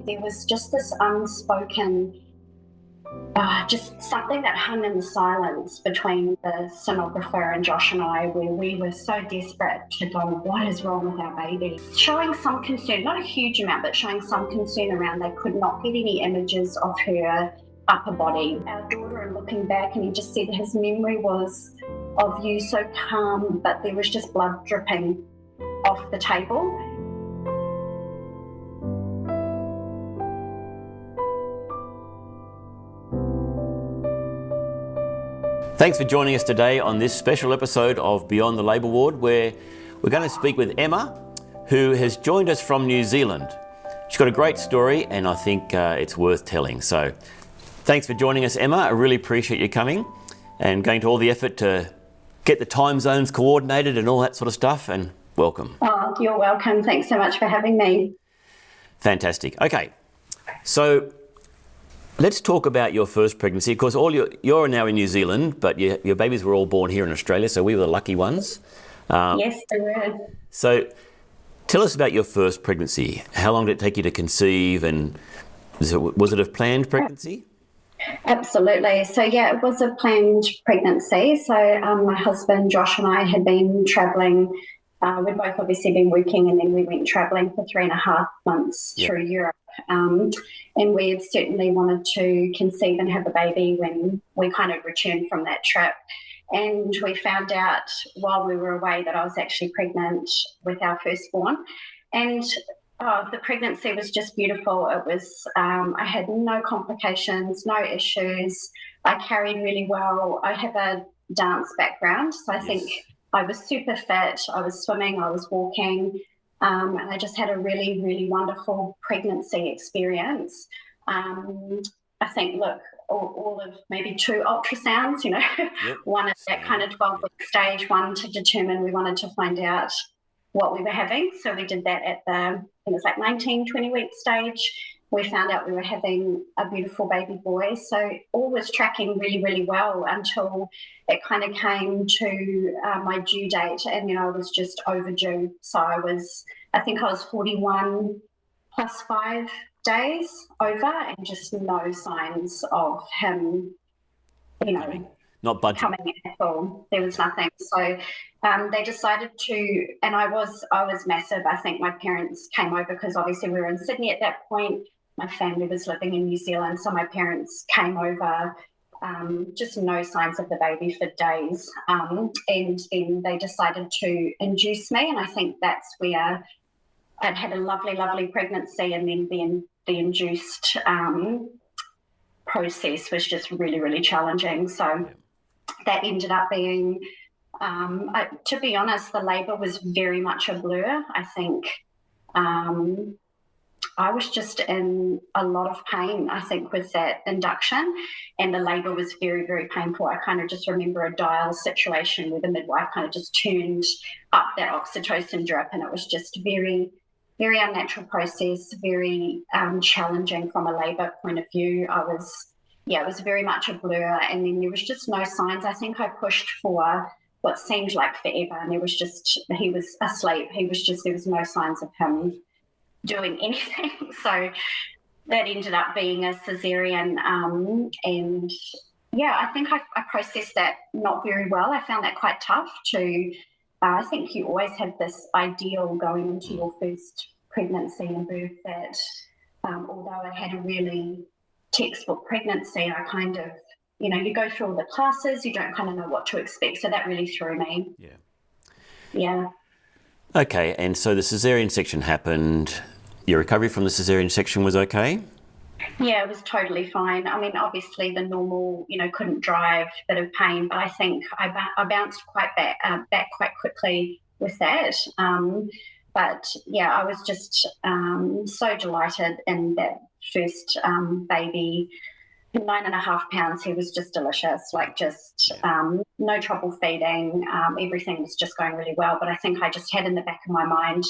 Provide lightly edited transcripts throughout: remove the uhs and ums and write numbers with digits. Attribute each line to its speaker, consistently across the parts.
Speaker 1: there was just this unspoken, just something that hung in the silence between the sonographer and Josh and I, where we were so desperate to go, what is wrong with our baby? Showing some concern, not a huge amount, but showing some concern around they could not get any images of her upper body. Our daughter, and looking back, and he just said his memory was of you so calm, but there was just blood dripping off the table.
Speaker 2: Thanks for joining us today on this special episode of Beyond the Labour Ward, where we're going to speak with Emma, who has joined us from New Zealand. She's got a great story, and I think it's worth telling. So thanks for joining us, Emma. I really appreciate you coming and going to all the effort to get the time zones coordinated and all that sort of stuff, and welcome.
Speaker 1: Oh, you're welcome. Thanks so much for having me.
Speaker 2: Fantastic. Okay, so let's talk about your first pregnancy. Of course, you're now in New Zealand, but your babies were all born here in Australia, so we were the lucky ones.
Speaker 1: Yes, they were.
Speaker 2: So tell us about your first pregnancy. How long did it take you to conceive, and was it a planned pregnancy?
Speaker 1: Absolutely. So, yeah, it was a planned pregnancy. So my husband, Josh, and I had been travelling. We'd both obviously been working, and then we went travelling for 3.5 months through Europe. And we had certainly wanted to conceive and have a baby when we kind of returned from that trip. And we found out while we were away that I was actually pregnant with our firstborn. And the pregnancy was just beautiful. It was, I had no complications, no issues. I carried really well. I have a dance background, so I think I was super fit. I was swimming, I was walking. And I just had a really, really wonderful pregnancy experience. I think, look, all of maybe 2 ultrasounds, one at that kind of 12-week stage, one to determine we wanted to find out what we were having. So we did that at it was like 19, 20-week stage. We found out we were having a beautiful baby boy. So all was tracking really, really well until it kind of came to my due date, and I was just overdue. So I think I was 41 plus 5 days over, and just no signs of him,
Speaker 2: not budging.
Speaker 1: Coming at all. There was nothing. So they decided to, and I was massive. I think my parents came over because obviously we were in Sydney at that point. My family was living in New Zealand, so my parents came over. Just no signs of the baby for days, and then they decided to induce me, and I think that's where I'd had a lovely, lovely pregnancy, and then the induced process was just really, really challenging. So that ended up being, to be honest, the labour was very much a blur. I think I was just in a lot of pain, I think, with that induction, and the labour was very, very painful. I kind of just remember a dial situation where the midwife kind of just turned up that oxytocin drip, and it was just very, very unnatural process, very challenging from a labour point of view. It was very much a blur, and then there was just no signs. I think I pushed for what seemed like forever, and he was asleep. There was no signs of him doing anything. So that ended up being a cesarean, and I think I processed that not very well. I found that quite tough to, I think you always have this ideal going into your first pregnancy and birth that although I had a really textbook pregnancy, I kind of, you go through all the classes, you don't kind of know what to expect. So that really threw me. Yeah.
Speaker 2: Okay, and so the cesarean section happened. Your recovery from the cesarean section was okay?
Speaker 1: Yeah, it was totally fine. I mean, obviously the normal, couldn't drive, bit of pain, but I think I bounced back quite quickly with that. But yeah, I was just so delighted in that first baby. 9.5 pounds, he was just delicious, no trouble feeding. Everything was just going really well. But I think I just had in the back of my mind,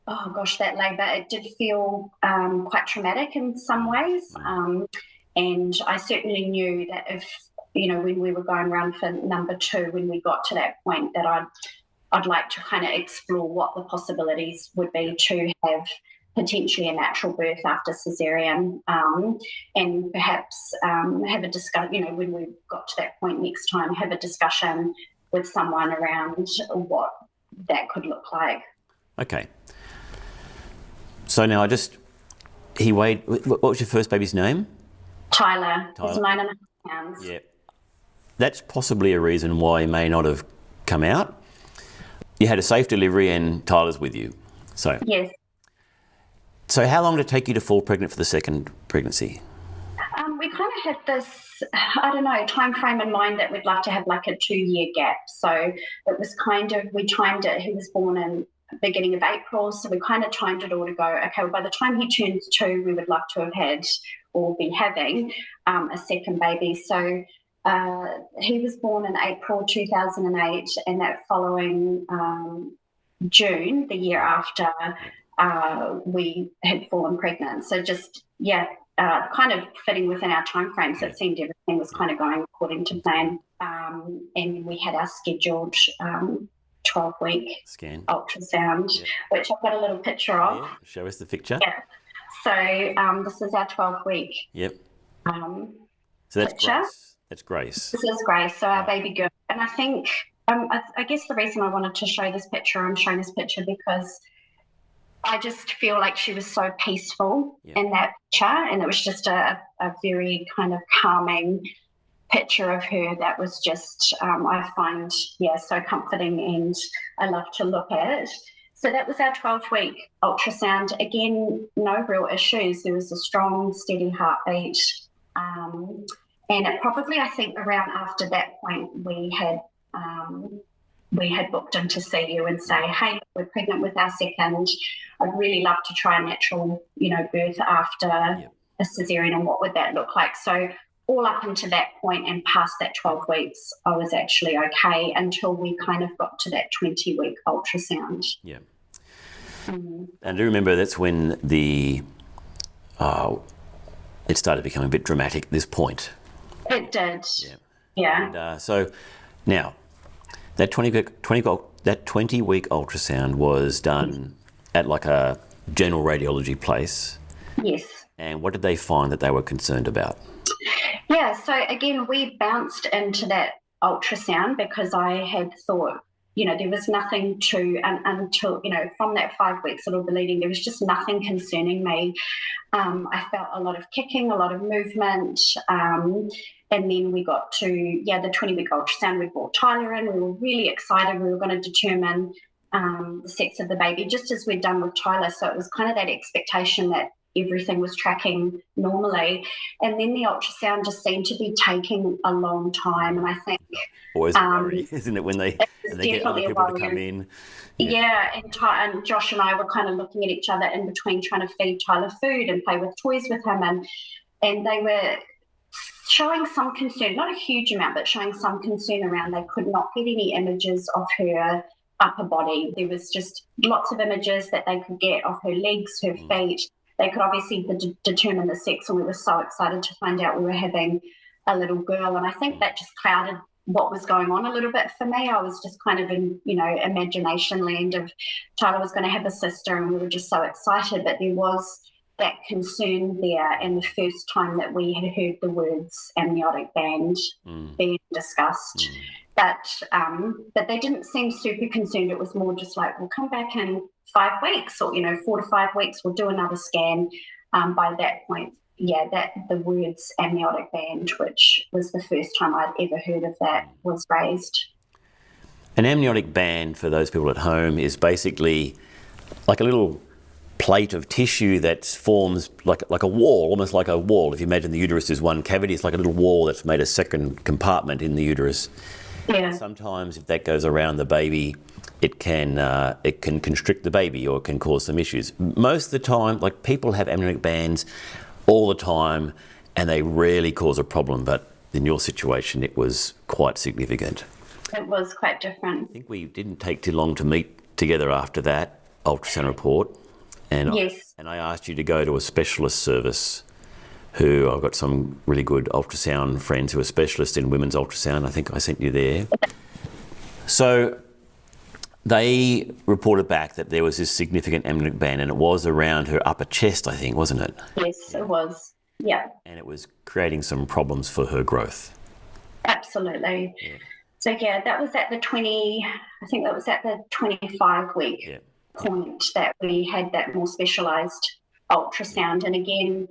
Speaker 1: oh gosh, that labour, it did feel quite traumatic in some ways. And I certainly knew that if, when we were going around for number 2, when we got to that point, that I'd like to kind of explore what the possibilities would be to have potentially a natural birth after cesarean, and perhaps have a discussion, when we got to that point next time, have a discussion with someone around what that could look like.
Speaker 2: Okay. So now he weighed, what was your first baby's name?
Speaker 1: Tyler. He's 9.5 pounds.
Speaker 2: Yeah. That's possibly a reason why he may not have come out. You had a safe delivery and Tyler's with you. So
Speaker 1: yes.
Speaker 2: So how long did it take you to fall pregnant for the second pregnancy?
Speaker 1: We kind of had this, time frame in mind that we'd like to have like a 2-year gap. So it was we timed it. He was born in the beginning of April, so we kind of timed it all to go, okay, well, by the time he turns 2, we would love to have had or be having a second baby. So he was born in April 2008, and that following June, the year after, we had fallen pregnant. So just, kind of fitting within our time frames. It seemed everything was kind of going according to plan. And we had our scheduled 12-week
Speaker 2: scan
Speaker 1: ultrasound, which I've got a little picture of.
Speaker 2: Yeah. Show us the picture.
Speaker 1: Yeah. So this is our 12-week
Speaker 2: Yep. So that's
Speaker 1: picture.
Speaker 2: Grace. That's Grace.
Speaker 1: This is Grace, so our baby girl. And I think, I guess the reason I wanted to show this picture, I'm showing this picture because I just feel like she was so peaceful in that picture, and it was just a very kind of calming picture of her that was just, I find, so comforting, and I love to look at. So that was our 12-week ultrasound. Again, no real issues. There was a strong, steady heartbeat. And it probably, I think, around after that point, we had booked in to see you and say, hey, we're pregnant with our second. I'd really love to try a natural, birth after a cesarean, and what would that look like? So all up until that point and past that 12 weeks, I was actually okay until we kind of got to that 20-week ultrasound.
Speaker 2: Yeah. And I do remember that's when it started becoming a bit dramatic at this point.
Speaker 1: It did.
Speaker 2: Yeah. And so now, that 20-week ultrasound was done at like a general radiology place.
Speaker 1: Yes.
Speaker 2: And what did they find that they were concerned about?
Speaker 1: Yeah, so again, we bounced into that ultrasound because I had thought, there was nothing until, from that 5 weeks of bleeding, there was just nothing concerning me. I felt a lot of kicking, a lot of movement. And then we got to, the 20-week ultrasound. We brought Tyler in. We were really excited. We were going to determine the sex of the baby, just as we'd done with Tyler. So it was kind of that expectation that everything was tracking normally. And then the ultrasound just seemed to be taking a long time. And I think...
Speaker 2: Always a worry, isn't it, when they get other people to come in?
Speaker 1: Yeah, and Josh and I were kind of looking at each other in between, trying to feed Tyler food and play with toys with him. And they were showing some concern, not a huge amount, but showing some concern around they could not get any images of her upper body. There was just lots of images that they could get of her legs, her feet. They could obviously determine the sex, and we were so excited to find out we were having a little girl. And I think that just clouded what was going on a little bit for me. I was just kind of in, imagination land of Tyler was going to have a sister, and we were just so excited. But there was that concern there, and the first time that we had heard the words amniotic band being discussed. But they didn't seem super concerned. It was more just like, we'll come back in 5 weeks, or 4 to 5 weeks, we'll do another scan. By that point, that the words amniotic band, which was the first time I'd ever heard of that, was raised.
Speaker 2: An amniotic band, for those people at home, is basically like a little plate of tissue that forms like a wall, almost like a wall. If you imagine the uterus is one cavity, it's like a little wall that's made a second compartment in the uterus.
Speaker 1: Yeah.
Speaker 2: Sometimes if that goes around the baby, it can constrict the baby, or it can cause some issues. Most of the time, like, people have amniotic bands all the time, and they rarely cause a problem. But in your situation, it was quite significant.
Speaker 1: It was quite different.
Speaker 2: I think we didn't take too long to meet together after that ultrasound report. And
Speaker 1: yes.
Speaker 2: I asked you to go to a specialist service. I've got some really good ultrasound friends who are specialists in women's ultrasound. I think I sent you there. So they reported back that there was this significant amniotic band, and it was around her upper chest, I think, wasn't it?
Speaker 1: Yes, it was. Yeah.
Speaker 2: And it was creating some problems for her growth.
Speaker 1: Absolutely.
Speaker 2: Yeah.
Speaker 1: So yeah, that was at the 20, I think that was at the 25-week point that we had that more specialised ultrasound. And again,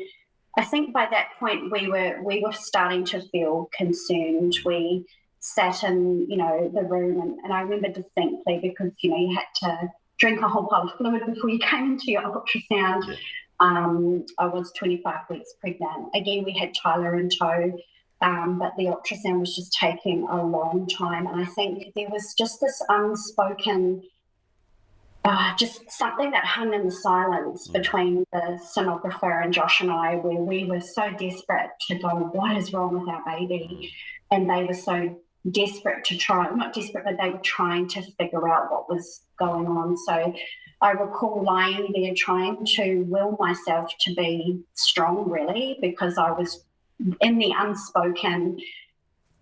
Speaker 1: I think by that point we were starting to feel concerned. We sat in, the room, and I remember distinctly because, you had to drink a whole pile of fluid before you came into your ultrasound.
Speaker 2: Yeah.
Speaker 1: I was 25 weeks pregnant. Again, we had Tyler in tow. But the ultrasound was just taking a long time. And I think there was just this unspoken, just something that hung in the silence between the sonographer and Josh and I, where we were so desperate to go, what is wrong with our baby? And they were so desperate to try, not desperate, but they were trying to figure out what was going on. So I recall lying there trying to will myself to be strong, really, because I was in the unspoken,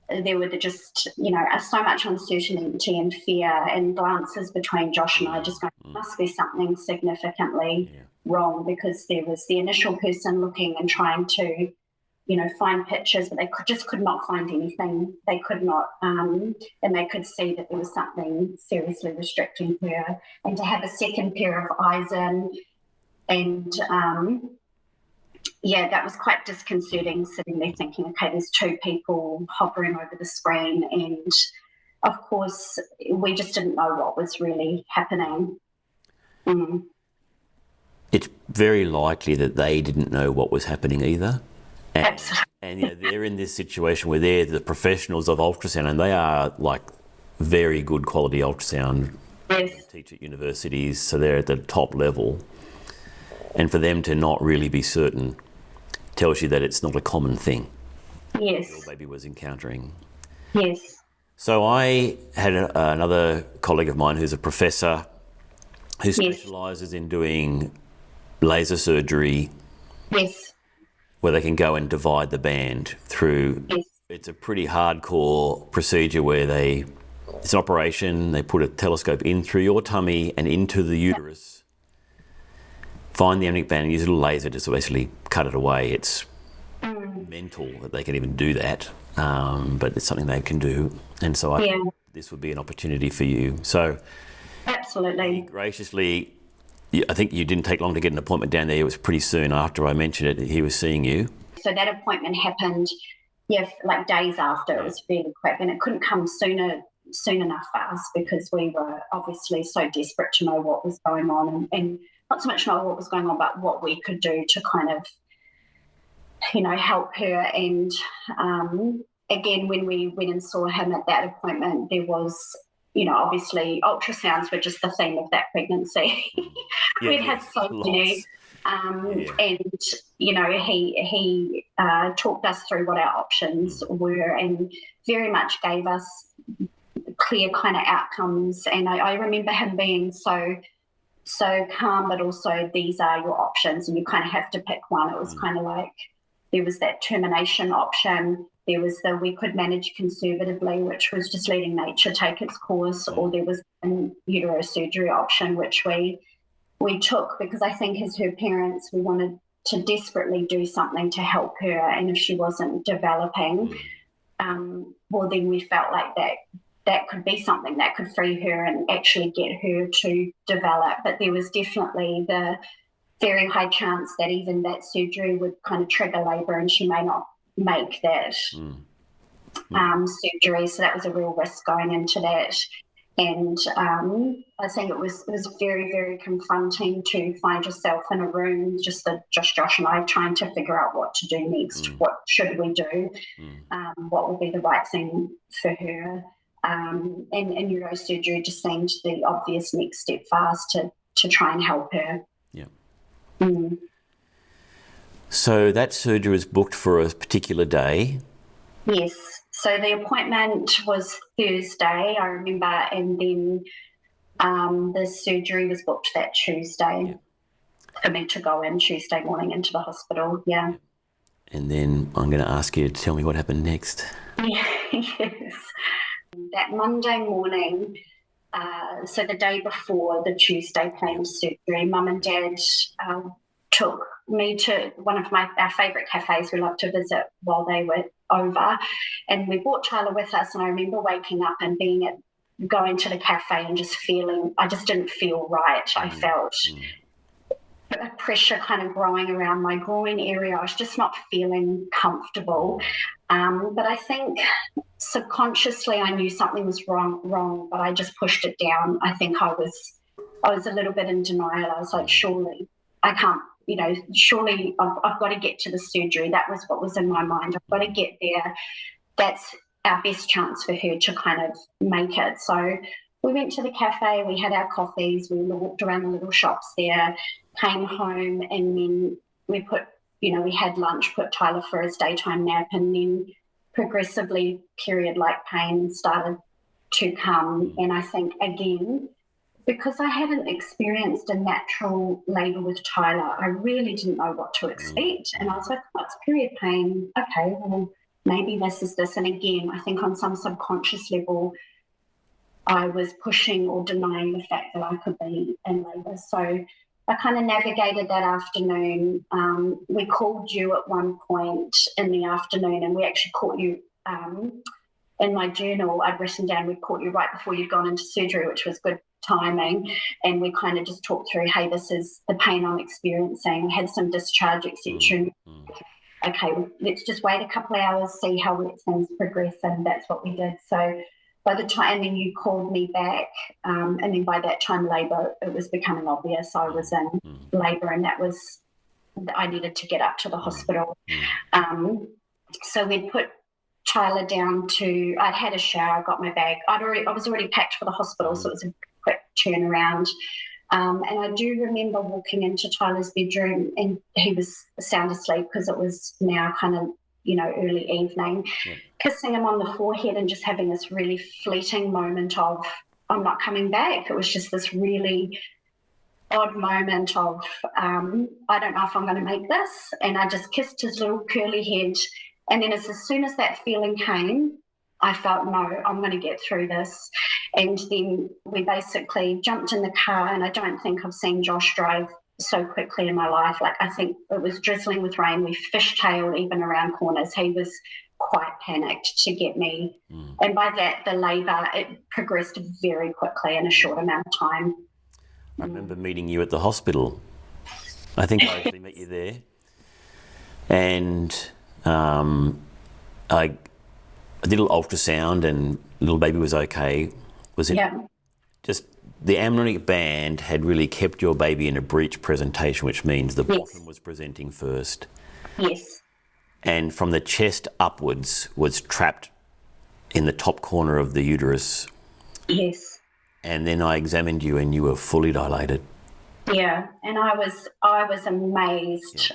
Speaker 1: there were just, so much uncertainty and fear, and glances between Josh and I just going, must be something significantly wrong, because there was the initial person looking and trying to, find pictures, but they could not find anything. They could not, and they could see that there was something seriously restricting her. And to have a second pair of eyes in, and that was quite disconcerting, sitting there thinking, okay, there's two people hovering over the screen, and of course we just didn't know what was really happening.
Speaker 2: It's very likely that they didn't know what was happening either.
Speaker 1: Absolutely.
Speaker 2: And they're in this situation where they're the professionals of ultrasound, and they are like very good quality ultrasound.
Speaker 1: Yes.
Speaker 2: They teach at universities, so they're at the top level. And for them to not really be certain tells you that it's not a common thing.
Speaker 1: Yes.
Speaker 2: Your baby was encountering.
Speaker 1: Yes.
Speaker 2: So I had another colleague of mine who's a professor who specialises in doing laser surgery.
Speaker 1: Yes.
Speaker 2: Where they can go and divide the band through.
Speaker 1: Yes.
Speaker 2: It's a pretty hardcore procedure where it's an operation, they put a telescope in through your tummy and into the uterus, find the amniotic band and use a little laser to basically cut it away. It's mental that they can even do that, but it's something they can do. And so I think this would be an opportunity for you. So
Speaker 1: absolutely.
Speaker 2: Graciously, I think you didn't take long to get an appointment down there. It was pretty soon after I mentioned it, he was seeing you.
Speaker 1: So that appointment happened, like days after. It was fairly quick, and it couldn't come soon enough for us, because we were obviously so desperate to know what was going on, and not so much know what was going on, but what we could do to kind of, help her. And again, when we went and saw him at that appointment, there was, obviously ultrasounds were just the theme of that pregnancy. We'd had so many. And, he talked us through what our options were, and very much gave us clear kind of outcomes. And I remember him being so calm, but also, these are your options and you kind of have to pick one. It was kind of like there was that termination option. There was we could manage conservatively, which was just letting nature take its course, or there was an uterosurgery option, which we took, because I think as her parents, we wanted to desperately do something to help her. And if she wasn't developing, well, then we felt like that could be something that could free her and actually get her to develop. But there was definitely the very high chance that even that surgery would kind of trigger labour, and she may not make that surgery. So that was a real risk going into that. And I think it was very, very confronting to find yourself in a room, just Josh and I, trying to figure out what to do next. What should we do? What would be the right thing for her? And neurosurgery just seemed the obvious next step for us to try and help her. Yeah.
Speaker 2: So that surgery was booked for a particular day?
Speaker 1: Yes. So the appointment was Thursday, I remember, and then the surgery was booked that Tuesday for me to go in Tuesday morning into the hospital. Yeah.
Speaker 2: And then I'm going to ask you to tell me what happened next.
Speaker 1: Yes. That Monday morning, So the day before the Tuesday planned surgery, Mum and Dad took me to one of our favourite cafes we love to visit while they were over, and we brought Tyler with us. And I remember waking up and going to the cafe and just feeling, I just didn't feel right. I felt a pressure kind of growing around my groin area. I was just not feeling comfortable. But I think subconsciously I knew something was wrong, but I just pushed it down. I think I was a little bit in denial. I was like, surely I can't, surely I've got to get to the surgery. That was what was in my mind. I've got to get there. That's our best chance for her to kind of make it. So we went to the cafe, we had our coffees, we walked around the little shops there, came home, and then we had lunch, put Tyler for his daytime nap, and then progressively period-like pain started to come. And I think, again, because I hadn't experienced a natural labour with Tyler, I really didn't know what to expect. And I was like, oh, it's period pain. Okay, well, maybe this is this. And again, I think on some subconscious level, I was pushing or denying the fact that I could be in labour. So I kind of navigated that afternoon. We called you at one point in the afternoon, and we actually caught you in my journal. I'd written down we'd caught you right before you'd gone into surgery, which was good timing. And we kind of just talked through, hey, this is the pain I'm experiencing. We had some discharge, etc. Okay, let's just wait a couple of hours, see how things progress, and that's what we did. So by the time, and then you called me back, and then by that time labour, it was becoming obvious I was in labour, and I needed to get up to the hospital. So we'd put Tyler down I'd had a shower, got my bag. I was already packed for the hospital, so it was a quick turnaround. And I do remember walking into Tyler's bedroom, and he was sound asleep because it was now kind of, early evening, kissing him on the forehead and just having this really fleeting moment of, I'm not coming back. It was just this really odd moment of, I don't know if I'm going to make this. And I just kissed his little curly head. And then as soon as that feeling came, I felt, no, I'm going to get through this. And then we basically jumped in the car, and I don't think I've seen Josh drive so quickly in my life. Like, I think it was drizzling with rain. We fishtailed even around corners. He was quite panicked to get me. And by that, the labour, it progressed very quickly in a short amount of time.
Speaker 2: I remember meeting you at the hospital. I think I actually met you there. And I did an ultrasound, and little baby was okay. Was it just the amniotic band had really kept your baby in a breech presentation, which means the bottom was presenting first.
Speaker 1: Yes.
Speaker 2: And from the chest upwards was trapped in the top corner of the uterus.
Speaker 1: Yes.
Speaker 2: And then I examined you, and you were fully dilated.
Speaker 1: Yeah, and I was amazed.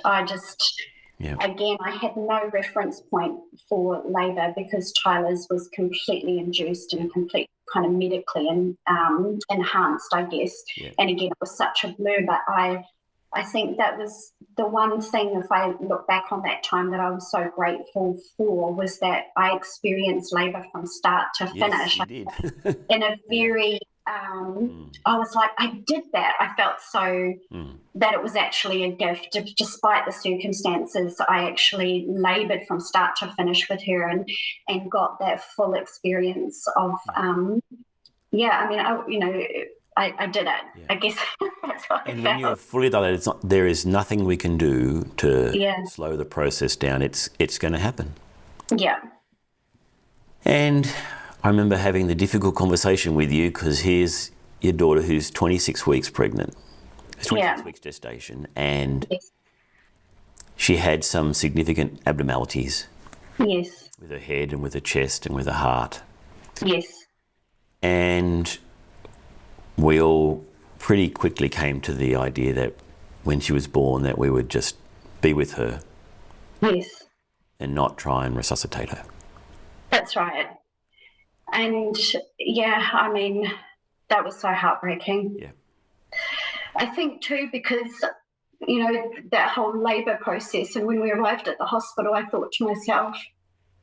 Speaker 1: Again, I had no reference point for labour because Tyler's was completely induced and completely kind of medically enhanced, I guess. And again, it was such a blur, but I think that was the one thing, if I look back on that time, that I was so grateful for, was that I experienced labour from start to finish.
Speaker 2: Yes, you did.
Speaker 1: In a very, I was like, I did that. I felt so that it was actually a gift. Despite the circumstances, I actually laboured from start to finish with her and got that full experience of, I did it. I guess that's what
Speaker 2: And
Speaker 1: I
Speaker 2: when
Speaker 1: felt.
Speaker 2: you're fully dilated, there is nothing we can do to slow the process down. It's going to happen.
Speaker 1: Yeah.
Speaker 2: And I remember having the difficult conversation with you, because here's your daughter who's 26 weeks pregnant. It's 26 weeks gestation, and she had some significant abnormalities.
Speaker 1: Yes.
Speaker 2: With her head and with her chest and with her heart.
Speaker 1: Yes.
Speaker 2: And we all pretty quickly came to the idea that when she was born, that we would just be with her.
Speaker 1: Yes.
Speaker 2: And not try and resuscitate her.
Speaker 1: That's right. And I mean, that was so heartbreaking.
Speaker 2: Yeah.
Speaker 1: I think too, because, that whole labour process, and when we arrived at the hospital, I thought to myself,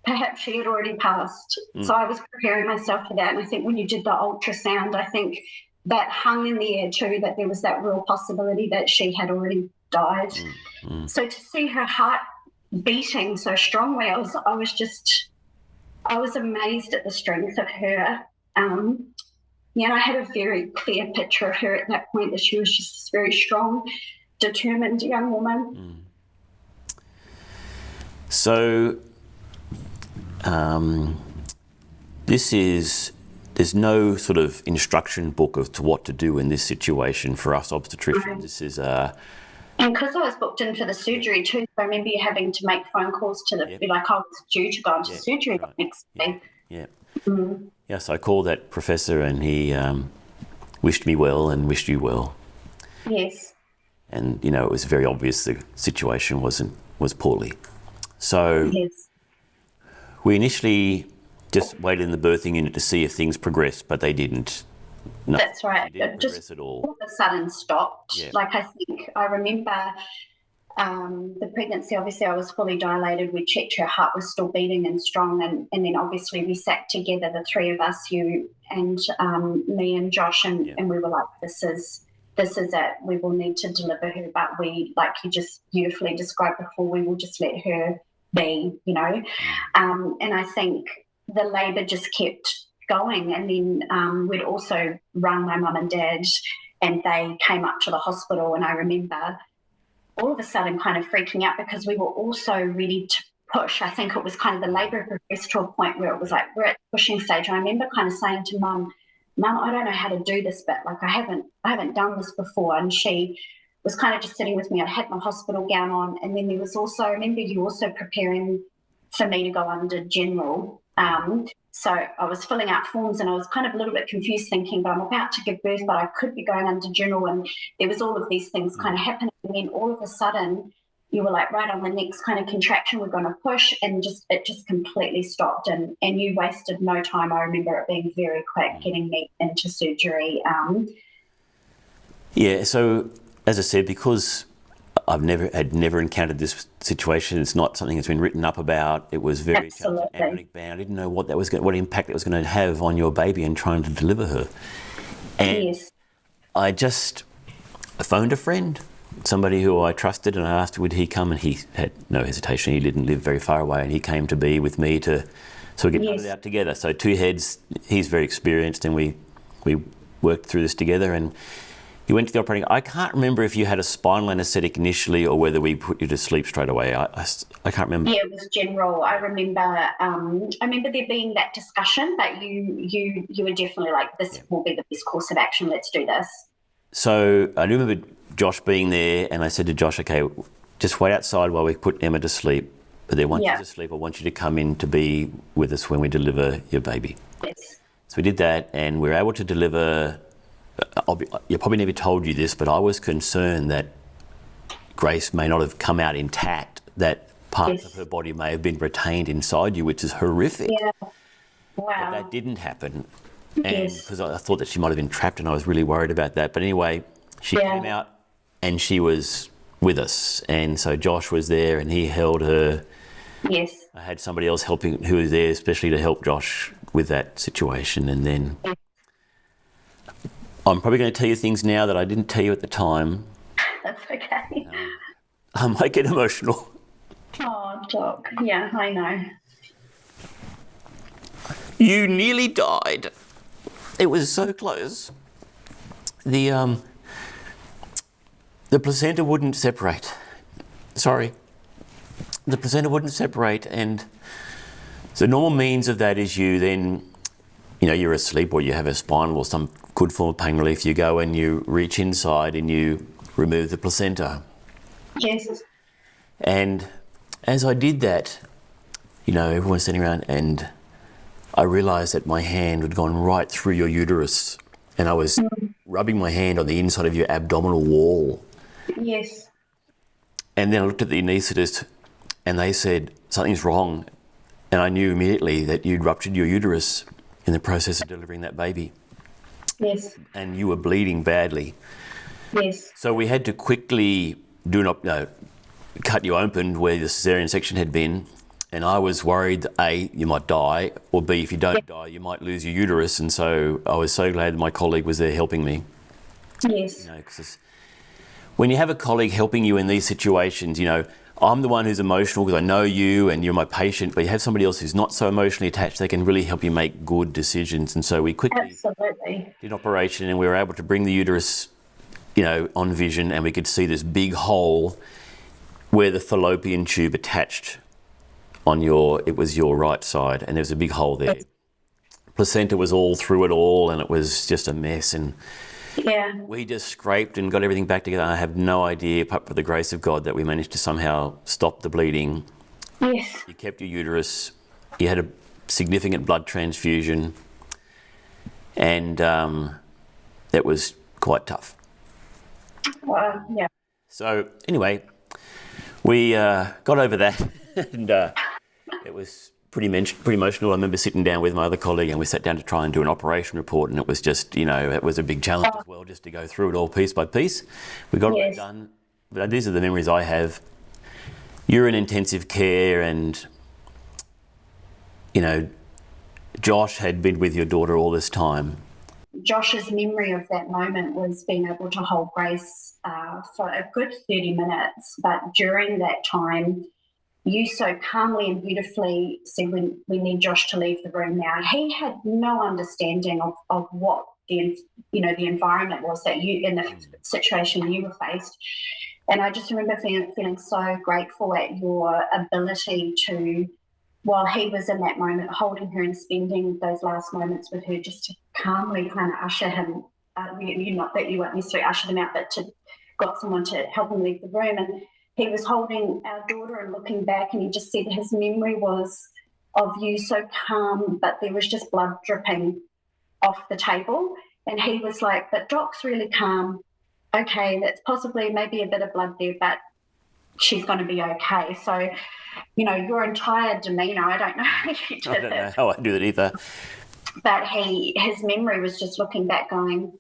Speaker 1: perhaps she had already passed. So I was preparing myself for that. And I think when you did the ultrasound, I think that hung in the air too, that there was that real possibility that she had already died. So to see her heart beating so strongly, I was amazed at the strength of her. I had a very clear picture of her at that point, that she was just this very strong, determined young woman.
Speaker 2: So there's no sort of instruction book as to what to do in this situation for us obstetricians. This is
Speaker 1: and because I was booked in for the surgery too, I remember you having to make phone calls to I was due to go into surgery the next day.
Speaker 2: Yes, I called that professor and he wished me well and wished you well.
Speaker 1: Yes.
Speaker 2: And it was very obvious the situation was poorly. So we initially just waited in the birthing unit to see if things progressed, but they didn't. No,
Speaker 1: that's right.
Speaker 2: They didn't progress
Speaker 1: just
Speaker 2: at all.
Speaker 1: All of a sudden stopped. Yeah. Like I remember the pregnancy, obviously I was fully dilated. We checked her heart was still beating and strong. And then obviously we sat together, the three of us, you and me and Josh, and we were like, this is it. We will need to deliver her, but we, like you just beautifully described before, we will just let her be, and I think the labour just kept going. And then we'd also rung my mum and dad, and they came up to the hospital. And I remember all of a sudden kind of freaking out because we were also ready to push. I think it was kind of the labour progressed to a point where it was like we're at the pushing stage. And I remember kind of saying to Mum, I don't know how to do this, but like I haven't done this before. And she was kind of just sitting with me. I had my hospital gown on, and then there was also, I remember you also preparing for me to go under general. So I was filling out forms, and I was kind of a little bit confused, thinking, but I'm about to give birth, but I could be going under general. And there was all of these things kind of happening. And then all of a sudden, you were like, right on the next kind of contraction, we're going to push, and it just completely stopped. And you wasted no time. I remember it being very quick, getting me into surgery.
Speaker 2: So as I said, because I've never encountered this situation, it's not something that's been written up about. It was very embryonic bound. I didn't know what impact that was going to have on your baby and trying to deliver her. And I phoned a friend, somebody who I trusted, and I asked would he come, and he had no hesitation. He didn't live very far away, and he came to be with me to get it out together. So two heads. He's very experienced, and we worked through this together. And you went to the operating. I can't remember if you had a spinal anaesthetic initially or whether we put you to sleep straight away. I can't remember.
Speaker 1: Yeah, it was general. I remember there being that discussion, but you were definitely like, this will be the best course of action. Let's do this.
Speaker 2: So I do remember Josh being there, and I said to Josh, okay, just wait outside while we put Emma to sleep. But then once she's asleep, I want you to come in to be with us when we deliver your baby.
Speaker 1: Yes.
Speaker 2: So we did that, and we were able to deliver. You probably never told you this, but I was concerned that Grace may not have come out intact, that parts of her body may have been retained inside you, which is horrific.
Speaker 1: Yeah. Wow.
Speaker 2: But that didn't happen. And because I thought that she might have been trapped, and I was really worried about that. But anyway, she came out and she was with us. And so Josh was there and he held her.
Speaker 1: Yes.
Speaker 2: I had somebody else helping who was there, especially to help Josh with that situation. And then I'm probably going to tell you things now that I didn't tell you at the time.
Speaker 1: That's okay.
Speaker 2: I might get emotional.
Speaker 1: Oh, Doc. Yeah, I know.
Speaker 2: You nearly died. It was so close. The placenta wouldn't separate. Sorry. The placenta wouldn't separate, and the normal means of that is you then, you're asleep or you have a spinal or some good form of pain relief. You go and you reach inside and you remove the placenta.
Speaker 1: Yes.
Speaker 2: And as I did that, everyone's sitting around, and I realised that my hand had gone right through your uterus, and I was rubbing my hand on the inside of your abdominal wall.
Speaker 1: Yes.
Speaker 2: And then I looked at the anaesthetist, and they said, something's wrong. And I knew immediately that you'd ruptured your uterus in the process of delivering that baby.
Speaker 1: Yes.
Speaker 2: And you were bleeding badly.
Speaker 1: Yes.
Speaker 2: So we had to quickly cut you open where the cesarean section had been, And I was worried that A, you might die, or B, if you don't die, you might lose your uterus. And so I was so glad my colleague was there helping me.
Speaker 1: Yes.
Speaker 2: 'Cause when you have a colleague helping you in these situations, I'm the one who's emotional because I know you and you're my patient, but you have somebody else who's not so emotionally attached, they can really help you make good decisions. And so we quickly
Speaker 1: Absolutely.
Speaker 2: did operation, and we were able to bring the uterus, on vision, and we could see this big hole where the fallopian tube attached it was your right side, and there was a big hole there. Placenta was all through it all, and it was just a mess. And
Speaker 1: Yeah.
Speaker 2: we just scraped and got everything back together. I have no idea, but for the grace of God, that we managed to somehow stop the bleeding.
Speaker 1: Yes.
Speaker 2: You kept your uterus. You had a significant blood transfusion, and that was quite tough.
Speaker 1: Yeah.
Speaker 2: So anyway, we got over that, and it was pretty emotional. I remember sitting down with my other colleague, and we sat down to try and do an operation report, and it was just, it was a big challenge as well, just to go through it all piece by piece. We got it done, but these are the memories I have. You're in intensive care, and Josh had been with your daughter all this time.
Speaker 1: Josh's memory of that moment was being able to hold Grace for a good 30 minutes, but during that time, you so calmly and beautifully said, we need Josh to leave the room now. He had no understanding of what the environment was that you, in the situation you were faced. And I just remember feeling so grateful at your ability to, while he was in that moment, holding her and spending those last moments with her, just to calmly kind of usher him, not that you won't necessarily usher them out, but to got someone to help him leave the room. And he was holding our daughter and looking back, and he just said his memory was of you so calm, but there was just blood dripping off the table. And he was like, but Doc's really calm. Okay, that's possibly maybe a bit of blood there, but she's going to be okay. So, your entire demeanour, I don't know how you did it.
Speaker 2: I don't know how I do that either.
Speaker 1: But his memory was just looking back going,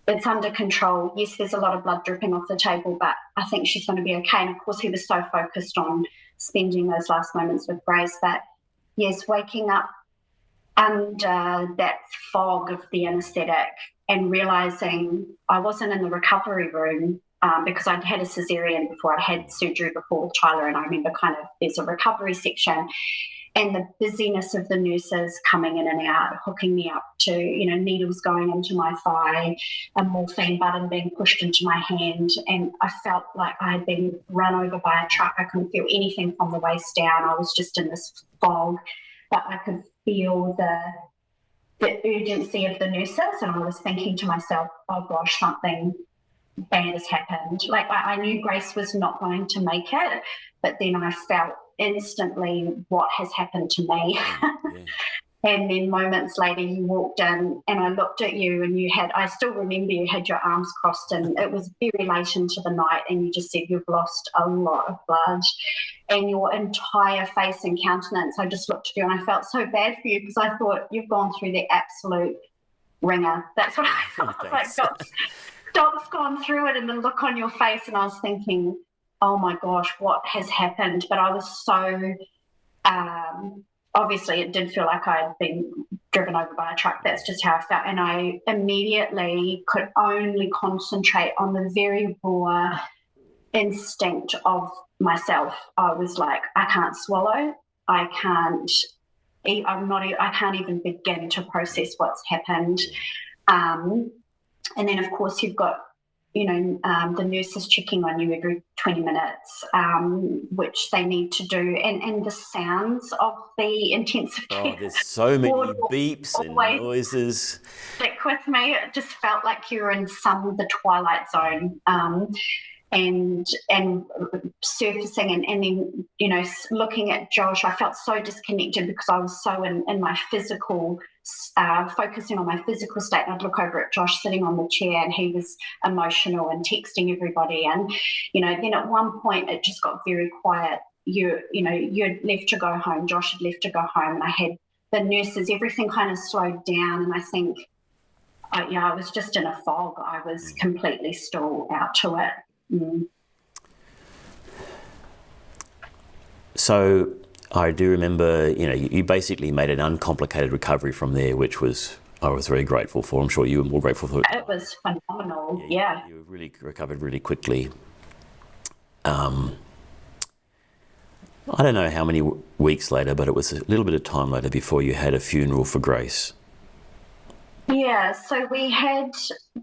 Speaker 1: it's under control. Yes, there's a lot of blood dripping off the table, but I think she's going to be okay. And of course, he was so focused on spending those last moments with Grace. But yes, waking up under that fog of the anaesthetic and realising I wasn't in the recovery room because I'd had a cesarean before. I'd had surgery before with Tyler, and I remember there's a recovery section. And the busyness of the nurses coming in and out, hooking me up to, needles going into my thigh, a morphine button being pushed into my hand. And I felt like I had been run over by a truck. I couldn't feel anything from the waist down. I was just in this fog, but I could feel the urgency of the nurses. And I was thinking to myself, oh gosh, something bad has happened. Like I knew Grace was not going to make it, but then I felt instantly what has happened to me. Yeah. And then moments later you walked in and I looked at you and I still remember you had your arms crossed, and it was very late into the night, and you just said you've lost a lot of blood, and your entire face and countenance, I just looked at you and I felt so bad for you because I thought you've gone through the absolute ringer. That's what I thought. Like Doc's gone through it, and the look on your face, and I was thinking, oh my gosh, what has happened? But I was so, obviously it did feel like I had been driven over by a truck. That's just how I felt. And I immediately could only concentrate on the very raw instinct of myself. I was like, I can't swallow. I can't even begin to process what's happened. And then, of course, you've got, the nurses checking on you every 20 minutes, which they need to do. And the sounds of the intensive care.
Speaker 2: Oh, there's so many beeps and noises.
Speaker 1: Stick with me. It just felt like you were in the Twilight Zone. And surfacing and then, looking at Josh, I felt so disconnected because I was so in my physical, focusing on my physical state. And I'd look over at Josh sitting on the chair, and he was emotional and texting everybody. And, then at one point it just got very quiet. You'd left to go home. Josh had left to go home, and I had the nurses, everything kind of slowed down. And I think, I was just in a fog. I was completely still out to it.
Speaker 2: So I do remember, you basically made an uncomplicated recovery from there, which I was very grateful for. I'm sure you were more grateful for it.
Speaker 1: It was phenomenal. Yeah.
Speaker 2: You really recovered really quickly. I don't know how many weeks later, but it was a little bit of time later before you had a funeral for Grace.
Speaker 1: Yeah, so we had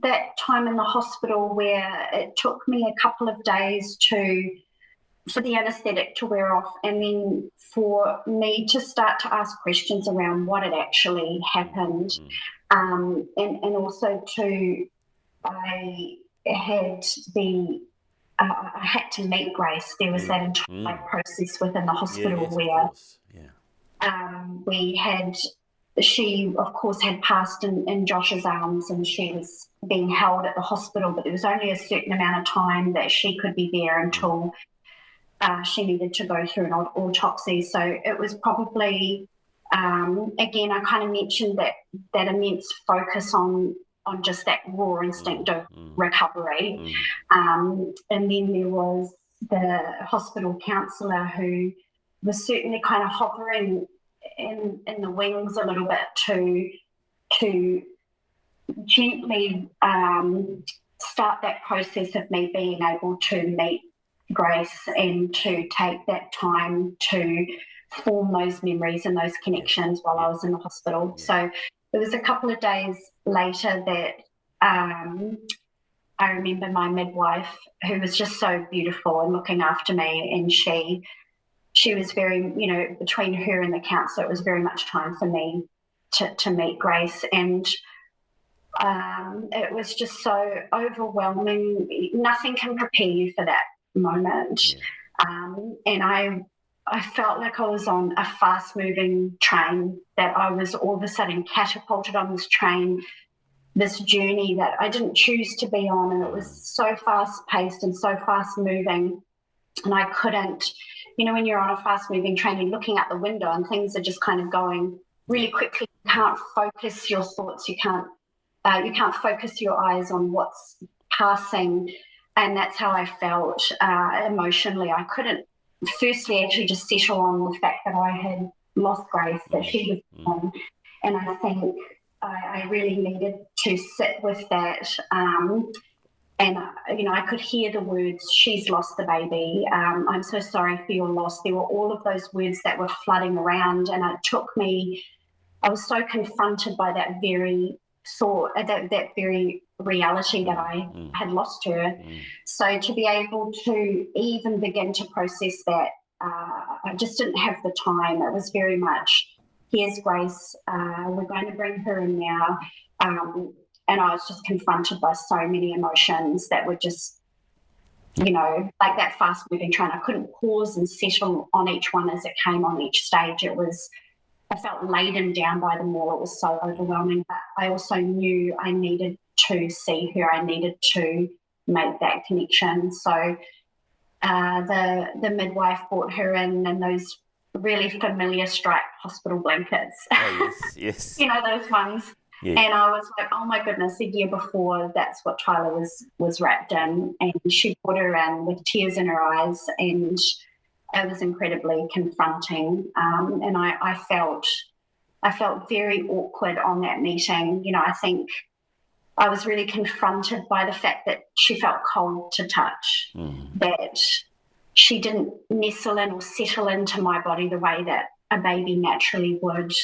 Speaker 1: that time in the hospital where it took me a couple of days for the anaesthetic to wear off, and then for me to start to ask questions around what had actually happened. And also I had I had to meet Grace. There was that entire process within the hospital where she of course had passed in Josh's arms, and she was being held at the hospital, but there was only a certain amount of time that she could be there until she needed to go through an autopsy. So it was probably, again, I kind of mentioned that immense focus on just that raw instinct of recovery. And then there was the hospital counsellor who was certainly kind of hovering in the wings a little bit to gently start that process of me being able to meet Grace and to take that time to form those memories and those connections while I was in the hospital. So it was a couple of days later that I remember my midwife, who was just so beautiful and looking after me, and she was very, between her and the counsellor, it was very much time for me to meet Grace. And it was just so overwhelming. Nothing can prepare you for that moment. And I felt like I was on a fast-moving train, that I was all of a sudden catapulted on this train, this journey that I didn't choose to be on, and it was so fast-paced and so fast-moving, and I couldn't, when you're on a fast-moving train, you're looking out the window and things are just kind of going really quickly. You can't focus your thoughts. You can't focus your eyes on what's passing, and that's how I felt emotionally. I couldn't firstly actually just settle on the fact that I had lost Grace, that she was gone, and I think I really needed to sit with that. And, I could hear the words, "She's lost the baby. I'm so sorry for your loss." There were all of those words that were flooding around, and I was so confronted by that very thought, that very reality that I had lost her. So to be able to even begin to process that, I just didn't have the time. It was very much, here's Grace, we're going to bring her in now. And I was just confronted by so many emotions that were just, like that fast-moving train. I couldn't pause and settle on each one as it came on each stage. I felt laden down by them all. It was so overwhelming. But I also knew I needed to see her. I needed to make that connection. So the midwife brought her in those really familiar striped hospital blankets.
Speaker 2: Oh, yes.
Speaker 1: Those ones. Yeah. And I was like, oh my goodness, a year before, that's what Tyler was wrapped in. And she brought her in with tears in her eyes, and it was incredibly confronting. And I felt very awkward on that meeting. I think I was really confronted by the fact that she felt cold to touch, that she didn't nestle in or settle into my body the way that a baby naturally would.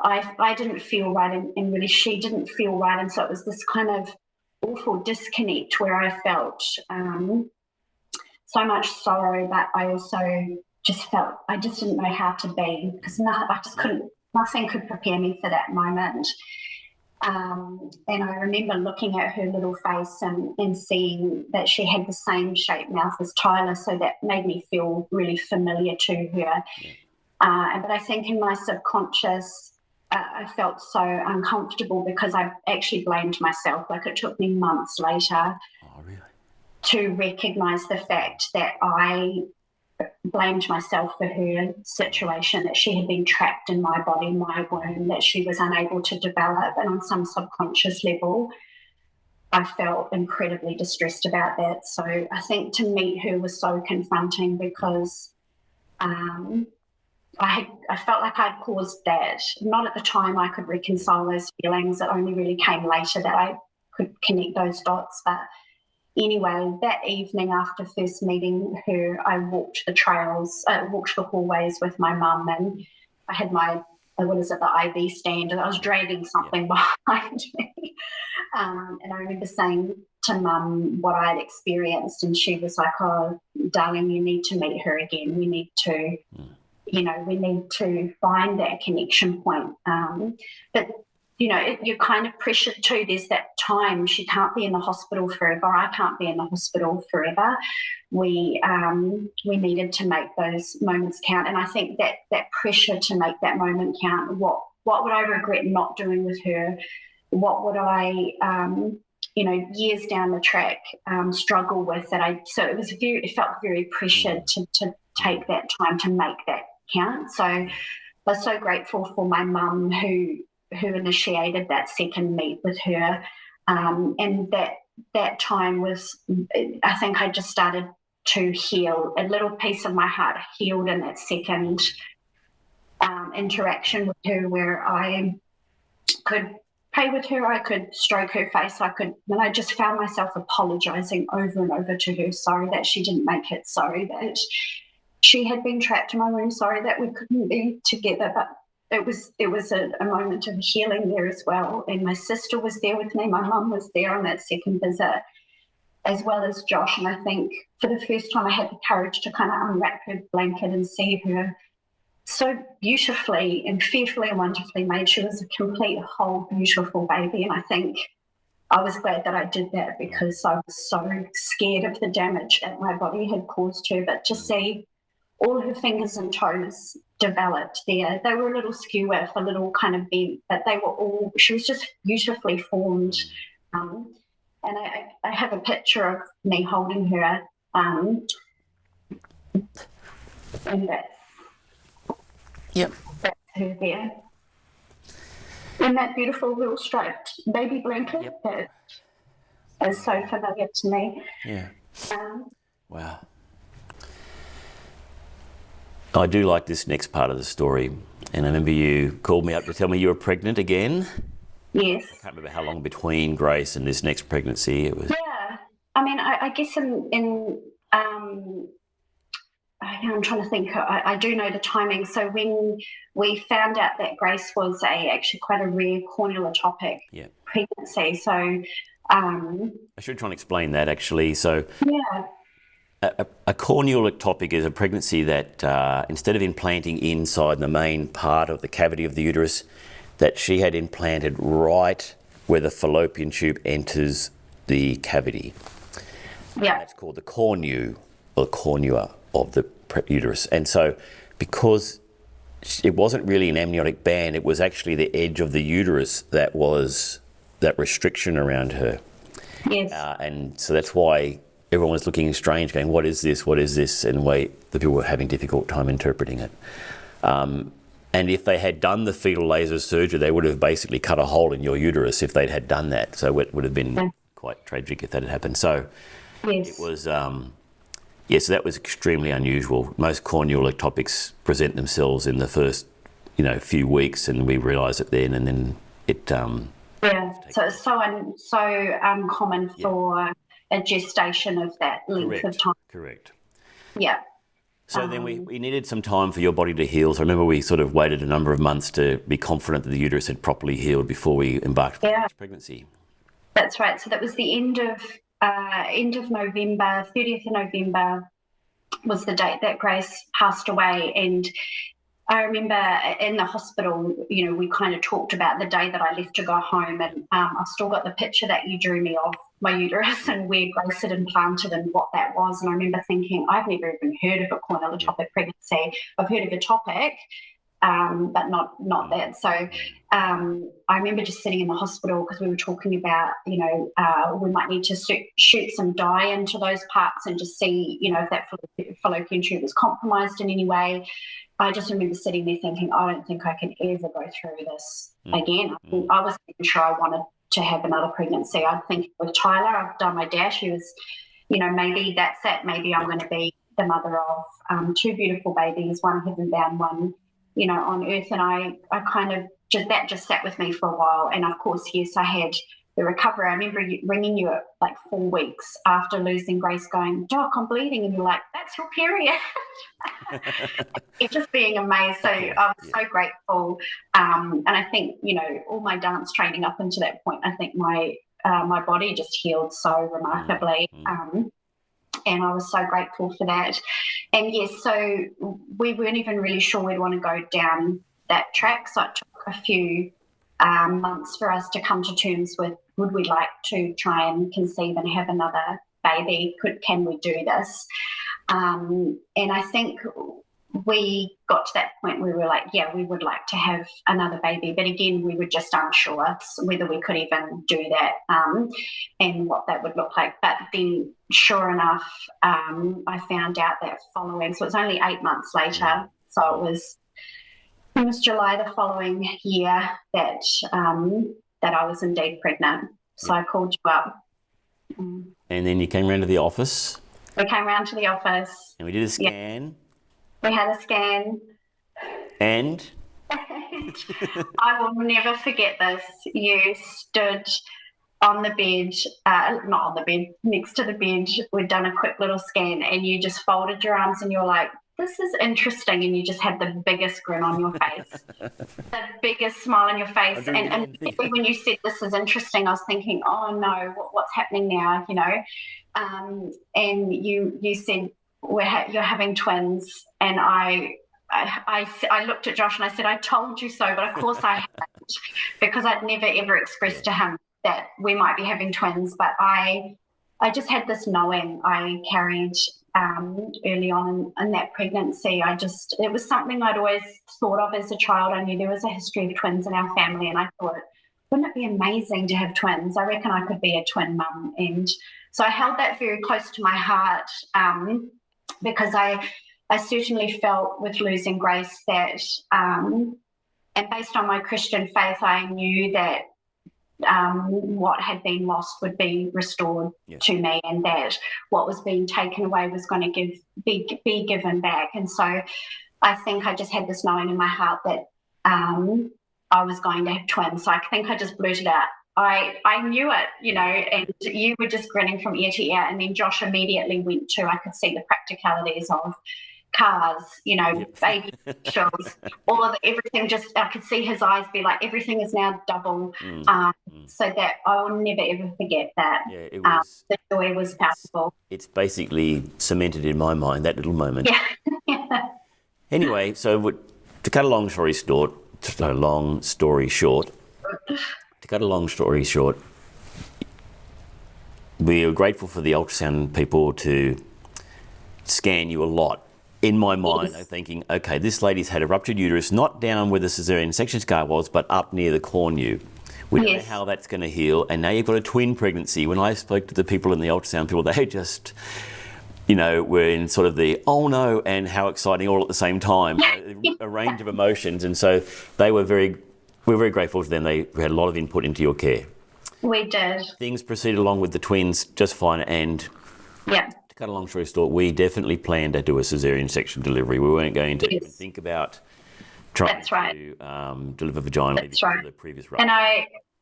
Speaker 1: I didn't feel right, and really she didn't feel right. And so it was this kind of awful disconnect where I felt so much sorrow, but I also just felt I just didn't know how to be, because nothing could prepare me for that moment. And I remember looking at her little face and seeing that she had the same shaped mouth as Tyler, so that made me feel really familiar to her. But I think in my subconscious, I felt so uncomfortable because I actually blamed myself. Like, it took me months later to recognise the fact that I blamed myself for her situation, that she had been trapped in my body, my womb, that she was unable to develop. And on some subconscious level, I felt incredibly distressed about that. So I think to meet her was so confronting, because I felt like I'd caused that. Not at the time I could reconcile those feelings. It only really came later that I could connect those dots. But anyway, that evening after first meeting her, I walked the trails, walked the hallways with my mum, and I had my, what is it, the IV stand, and I was dragging something behind me. And I remember saying to mum what I had experienced, and she was like, "Oh, darling, you need to meet her again. We need to, we need to find that connection point." But you're kind of pressured too. There's that time. She can't be in the hospital forever. I can't be in the hospital forever. We needed to make those moments count, and I think that pressure to make that moment count. What would I regret not doing with her? What would I, years down the track, struggle with? It felt very pressured to take that time to make that count. So I was so grateful for my mum who initiated that second meet with her, and that time was, I think I just started to heal. A little piece of my heart healed in that second interaction with her, where I could pray with her, I could stroke her face, and I just found myself apologizing over and over to her, sorry that she didn't make it, sorry that she had been trapped in my room, sorry that we couldn't be together. But it was a moment of healing there as well. And my sister was there with me, my mum was there on that second visit, as well as Josh. And I think for the first time I had the courage to kind of unwrap her blanket and see her so beautifully and fearfully and wonderfully made. She was a complete, whole, beautiful baby. And I think I was glad that I did that, because I was so scared of the damage that my body had caused her. But to see all her fingers and toes developed there, they were a little skew with, a little kind of bent, but she was just beautifully formed. And I have a picture of me holding her, and that's her there. And that beautiful little striped baby blanket that is so familiar to me.
Speaker 2: Yeah. Wow. I do like this next part of the story. And I remember you called me up to tell me you were pregnant again.
Speaker 1: Yes.
Speaker 2: I can't remember how long between Grace and this next pregnancy it was.
Speaker 1: Yeah. I mean, I guess I'm trying to think. I do know the timing. So when we found out that Grace was actually quite a rare corneal ectopic pregnancy, so
Speaker 2: I should try and explain that actually. So a corneal ectopic is a pregnancy that instead of implanting inside the main part of the cavity of the uterus, that she had implanted right where the fallopian tube enters the cavity.
Speaker 1: Yeah.
Speaker 2: That's called the cornu or cornua of the uterus. And so because it wasn't really an amniotic band, it was actually the edge of the uterus that was that restriction around her.
Speaker 1: Yes.
Speaker 2: And so that's why everyone was looking strange, going, what is this? What is this? And the people were having difficult time interpreting it. And if they had done the fetal laser surgery, they would have basically cut a hole in your uterus if they'd had done that. So it would have been quite tragic if that had happened. So it was, so that was extremely unusual. Most corneal ectopics present themselves in the first, few weeks, and we realise it then, and then it.
Speaker 1: So it's so uncommon for a gestation of that length of time.
Speaker 2: Correct.
Speaker 1: Yeah.
Speaker 2: So then we needed some time for your body to heal. So I remember we sort of waited a number of months to be confident that the uterus had properly healed before we embarked on this pregnancy.
Speaker 1: That's right. So that was the end of November, 30th of November was the date that Grace passed away. And I remember in the hospital, we kind of talked about the day that I left to go home, and I've still got the picture that you drew me of my uterus and where Grace had implanted and what that was. And I remember thinking, I've never even heard of a corneal ectopic pregnancy. I've heard of ectopic, but not that. So I remember just sitting in the hospital because we were talking about, we might need to shoot some dye into those parts and just see, if that fallopian tube was compromised in any way. I just remember sitting there thinking, I don't think I can ever go through this again. I wasn't even sure I wanted to have another pregnancy. I think with Tyler, I've done my dash. He was, maybe that's it. Maybe I'm going to be the mother of two beautiful babies, one heaven bound, one on earth. And I kind of just sat with me for a while. And of course, yes, I had the recovery. I remember ringing you at like 4 weeks after losing Grace going, Doc, I'm bleeding. And you're like, that's your period. It's just being amazed. So I was so grateful. And I think, all my dance training up until that point, I think my body just healed so remarkably. And I was so grateful for that. And yes, so we weren't even really sure we'd want to go down that track. So it took a few months for us to come to terms with, would we like to try and conceive and have another baby? Can we do this? And I think we got to that point where we were like, yeah, we would like to have another baby. But again, we were just unsure whether we could even do that and what that would look like. But then sure enough, I found out that following, so it's only 8 months later. So it was July the following year that I was indeed pregnant. So I called you up.
Speaker 2: And then you came around to the office.
Speaker 1: We came around to the office.
Speaker 2: And we did a scan.
Speaker 1: We had a scan.
Speaker 2: And?
Speaker 1: I will never forget this. You stood on the bed, not on the bed, next to the bed. We'd done a quick little scan and you just folded your arms and you're like, this is interesting. And you just had the biggest grin on your face, the biggest smile on your face. And when you said this is interesting, I was thinking, oh no, what's happening now, and you said, you're having twins. And I looked at Josh and I said, I told you so, but of course I hadn't, because I'd never ever expressed to him that we might be having twins. But I just had this knowing I carried early on in that pregnancy. It was something I'd always thought of as a child. I knew there was a history of twins in our family, and I thought, wouldn't it be amazing to have twins? I reckon I could be a twin mum. And so I held that very close to my heart, because I certainly felt with losing Grace that, and based on my Christian faith, I knew that what had been lost would be restored to me, and that what was being taken away was going to be given back. And so I think I just had this knowing in my heart that I was going to have twins. So I think I just blurted out, I knew it, and you were just grinning from ear to ear. And then Josh immediately went to, I could see the practicalities of cars, baby shows, all of everything. Just I could see his eyes be like, everything is now double. So that I will never ever forget that.
Speaker 2: Yeah, it was.
Speaker 1: The joy was palpable.
Speaker 2: It's basically cemented in my mind, that little moment.
Speaker 1: Yeah.
Speaker 2: Anyway, so to cut a long story short, we are grateful for the ultrasound people to scan you a lot. In my mind, I'm thinking, okay, this lady's had a ruptured uterus, not down where the cesarean section scar was, but up near the cornu. We don't know how that's going to heal. And now you've got a twin pregnancy. When I spoke to the people in the ultrasound people, they just, were in sort of the, oh no, and how exciting all at the same time, a range of emotions. And so we're very grateful to them. They had a lot of input into your care.
Speaker 1: We did.
Speaker 2: Things proceeded along with the twins just fine. And to cut a long story short, we definitely planned to do a cesarean section delivery. We weren't going to even think about trying to deliver vaginally because of the previous rupture.
Speaker 1: And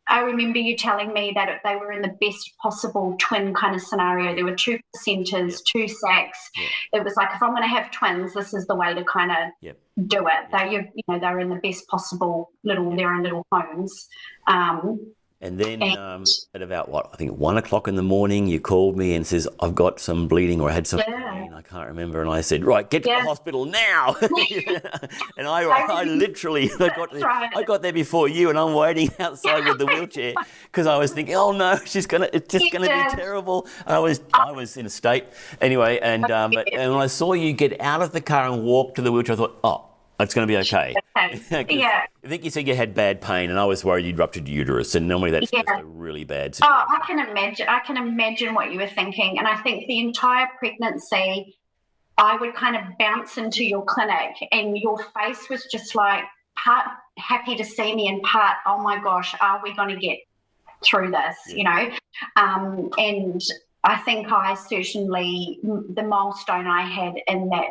Speaker 1: I remember you telling me that they were in the best possible twin kind of scenario. There were 2 placentas, 2 sacs. It was like, if I'm going to have twins, this is the way to kind of do it. They're in the best possible their own little homes.
Speaker 2: And then at about, I think 1 o'clock in the morning, you called me and says, I've got some bleeding, or I had some bleeding, I can't remember. And I said, right, get to the hospital now. And I literally, I got there before you, and I'm waiting outside with the wheelchair because I was thinking, oh no, it's just going to be terrible. And I was in a state anyway. And but when I saw you get out of the car and walk to the wheelchair, I thought, oh, it's going to be okay. I think you said you had bad pain, and I was worried you'd ruptured your uterus, and normally that's just a really bad situation.
Speaker 1: Oh, I can imagine what you were thinking. And I think the entire pregnancy, I would kind of bounce into your clinic, and your face was just like part happy to see me and part, oh my gosh, are we going to get through this, and I think I certainly, the milestone I had in that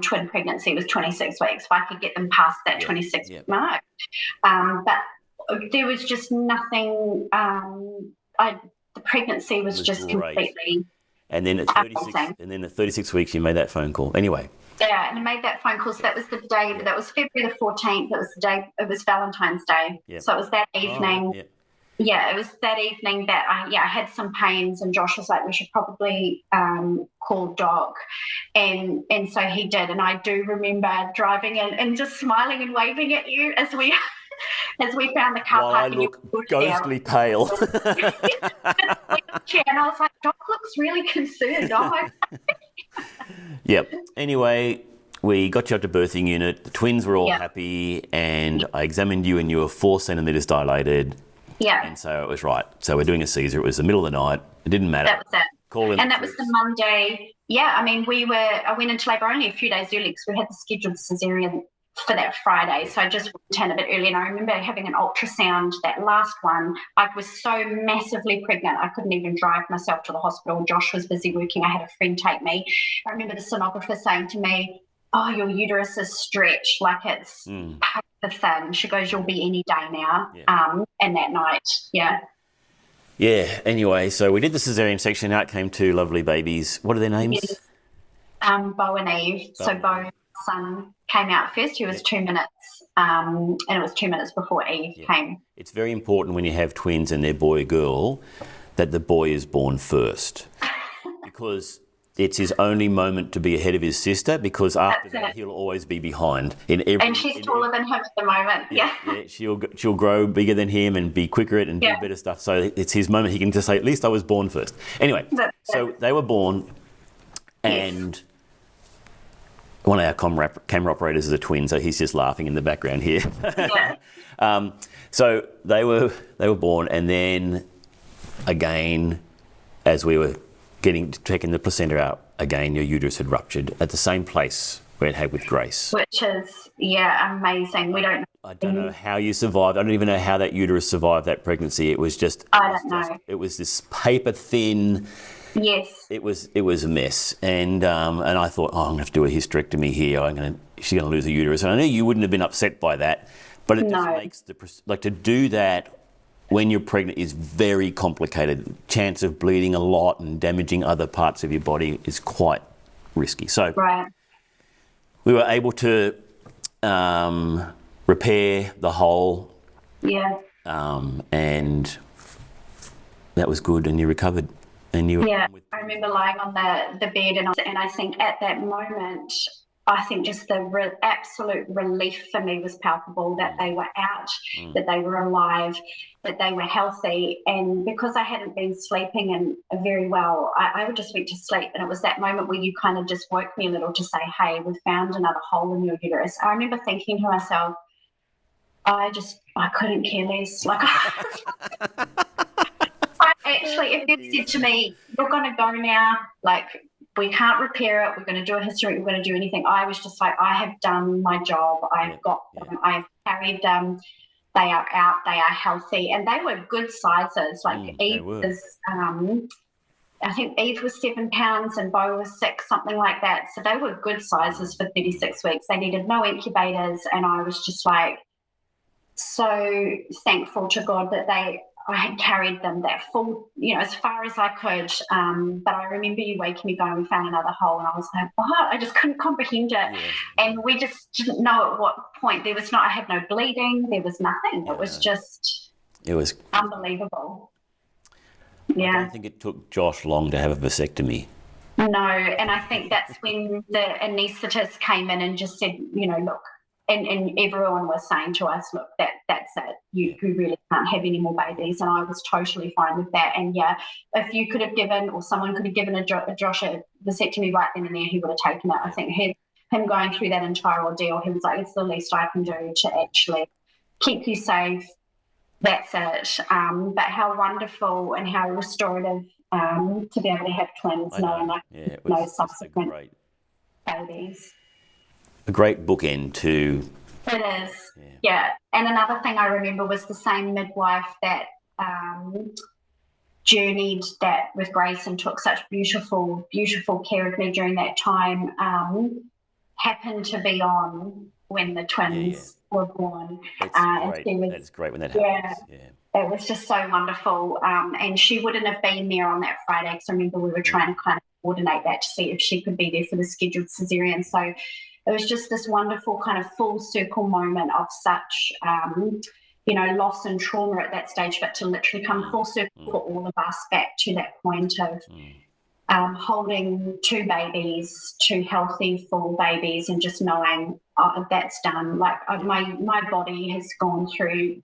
Speaker 1: twin pregnancy was 26 weeks, if I could get them past that 26 mark. But there was just nothing. The pregnancy was just
Speaker 2: great.
Speaker 1: Completely.
Speaker 2: And then at 36 weeks, you made that phone call. Anyway.
Speaker 1: Yeah, and I made that phone call. So that was the day. That was February the 14th. It was the day. It was Valentine's Day. Yep. So it was that evening. Yeah, it was that evening that I had some pains, and Josh was like, we should probably call Doc, and so he did. And I do remember driving in and just smiling and waving at you as we found the car park.
Speaker 2: I look ghostly pale.
Speaker 1: And I was like, Doc looks really concerned. Oh my God.
Speaker 2: Yep. Anyway, we got you up to birthing unit. The twins were all happy, and I examined you, and you were 4 centimetres dilated. Yeah. And so it was right. So we're doing a Caesar. It was the middle of the night. It didn't matter.
Speaker 1: That was it. And that was the Monday. Yeah, I mean, I went into labour only a few days early because we had the scheduled caesarean for that Friday. So I just went in a bit early. And I remember having an ultrasound, that last one. I was so massively pregnant, I couldn't even drive myself to the hospital. Josh was busy working. I had a friend take me. I remember the sonographer saying to me, oh, your uterus is stretched, like it's paper thin. She goes, you'll be any day now. And that night, Yeah,
Speaker 2: anyway, so we did the caesarean section. Out came 2 lovely babies. What are their names?
Speaker 1: Yes. Bo and Eve. Bo's son came out first. He was 2 minutes, and it was 2 minutes before Eve came.
Speaker 2: It's very important when you have twins and they're boy or girl that the boy is born first, because it's his only moment to be ahead of his sister, because after that he'll always be behind in every. And
Speaker 1: she's taller than him at the moment. Yeah.
Speaker 2: She'll grow bigger than him and be quicker at and do better stuff. So it's his moment. He can just say, at least I was born first. Anyway, so they were born, and one of our camera operators is a twin, so he's just laughing in the background here. So they were born, and then again, as we were taking the placenta out, again, your uterus had ruptured at the same place where it had with Grace.
Speaker 1: Which is, amazing.
Speaker 2: I don't know how you survived. I don't even know how that uterus survived that pregnancy. It was just... I don't know. It was this paper thin...
Speaker 1: Yes.
Speaker 2: It was a mess. And I thought, I'm going to have to do a hysterectomy here. She's going to lose her uterus. And I knew you wouldn't have been upset by that. But it just makes to do that when you're pregnant is very complicated. Chance of bleeding a lot and damaging other parts of your body is quite risky. So we were able to repair the hole. Yeah. And that was good, and you recovered. And you
Speaker 1: I remember lying on the bed, and I think at that moment, I think just the absolute relief for me was palpable that they were out, that they were alive, that they were healthy. And because I hadn't been sleeping very well, I just went to sleep. And it was that moment where you kind of just woke me a little to say, hey, we've found another hole in your uterus. I remember thinking to myself, I couldn't care less. Like, actually, if they'd said to me, you're going to go now, like, we can't repair it, we're going to do a history, we're going to do anything, I was just like, I have done my job, I've got them, I've carried them, they are out, they are healthy, and they were good sizes. Like Eve was, I think Eve was 7 pounds and Bo was 6, something like that. So they were good sizes for 36 weeks. They needed no incubators, and I was just like so thankful to God that I had carried them that full, as far as I could. But I remember you waking me going, we found another hole, and I was like, what? I just couldn't comprehend it. Yeah. And we just didn't know at what point I had no bleeding, there was nothing. Yeah. It was unbelievable.
Speaker 2: I don't think it took Josh long to have a vasectomy.
Speaker 1: No, and I think that's when the anaesthetist came in and just said, look, and everyone was saying to us, look, that's it. You really can't have any more babies. And I was totally fine with that. And if you could have given, or someone could have given Josh a vasectomy right then and there, he would have taken it. I think him going through that entire ordeal, he was like, it's the least I can do to actually keep you safe. That's it. But how wonderful and how restorative to be able to have twins, knowing no subsequent babies.
Speaker 2: A great bookend to...
Speaker 1: It is, yeah. And another thing I remember was the same midwife that journeyed that with Grace and took such beautiful, beautiful care of me during that time. happened to be on when the twins were born.
Speaker 2: That's
Speaker 1: And
Speaker 2: great.
Speaker 1: she was,
Speaker 2: That's great when that
Speaker 1: yeah,
Speaker 2: happens. Yeah.
Speaker 1: it was just so wonderful. And she wouldn't have been there on that Friday because I remember we were trying to kind of coordinate that to see if she could be there for the scheduled cesarean. So it was just this wonderful kind of full circle moment of such, loss and trauma at that stage, but to literally come full circle for all of us back to that point of holding two babies, two healthy, full babies, and just knowing that's done. Like my body has gone through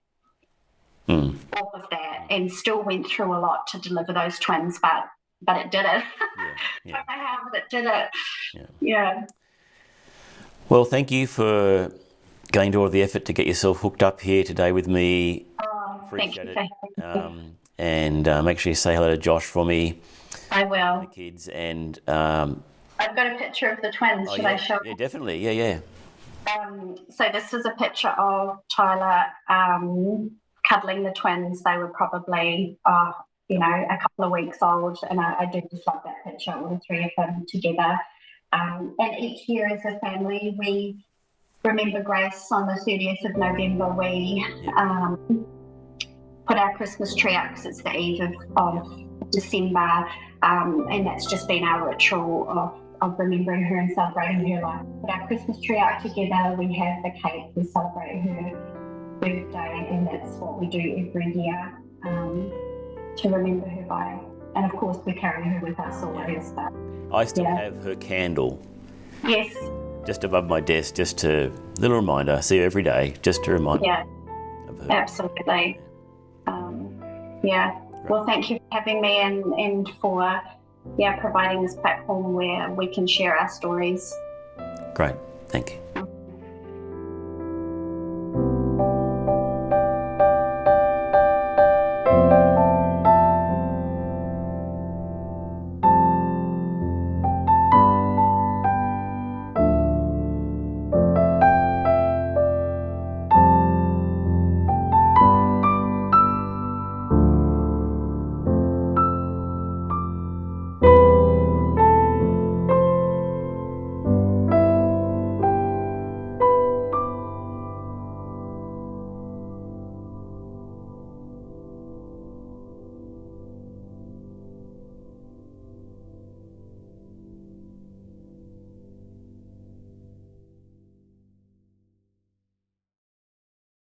Speaker 1: all of that and still went through a lot to deliver those twins, but it did it. Don't know how, but it did it. Yeah.
Speaker 2: Well, thank you for going to all the effort to get yourself hooked up here today with me. Appreciate it. And make sure you say hello to Josh for me.
Speaker 1: I will.
Speaker 2: The kids and
Speaker 1: I've got a picture of the twins. Should I show?
Speaker 2: Yeah, definitely. Yeah.
Speaker 1: So this is a picture of Tyler cuddling the twins. They were probably, a couple of weeks old, and I do just love that picture, all the three of them together. And each year as a family, we remember Grace on the 30th of November. We put our Christmas tree up because it's the eve of December, and that's just been our ritual of remembering her and celebrating her life. Put our Christmas tree out together, we have the cake, we celebrate her birthday, and that's what we do every year to remember her by. And of course, we carry her with us always. But
Speaker 2: I still have her candle.
Speaker 1: Yes.
Speaker 2: Just above my desk, just a little reminder. I see her every day, just to remind me of her.
Speaker 1: Absolutely. Well, thank you for having me and for providing this platform where we can share our stories.
Speaker 2: Great. Thank you.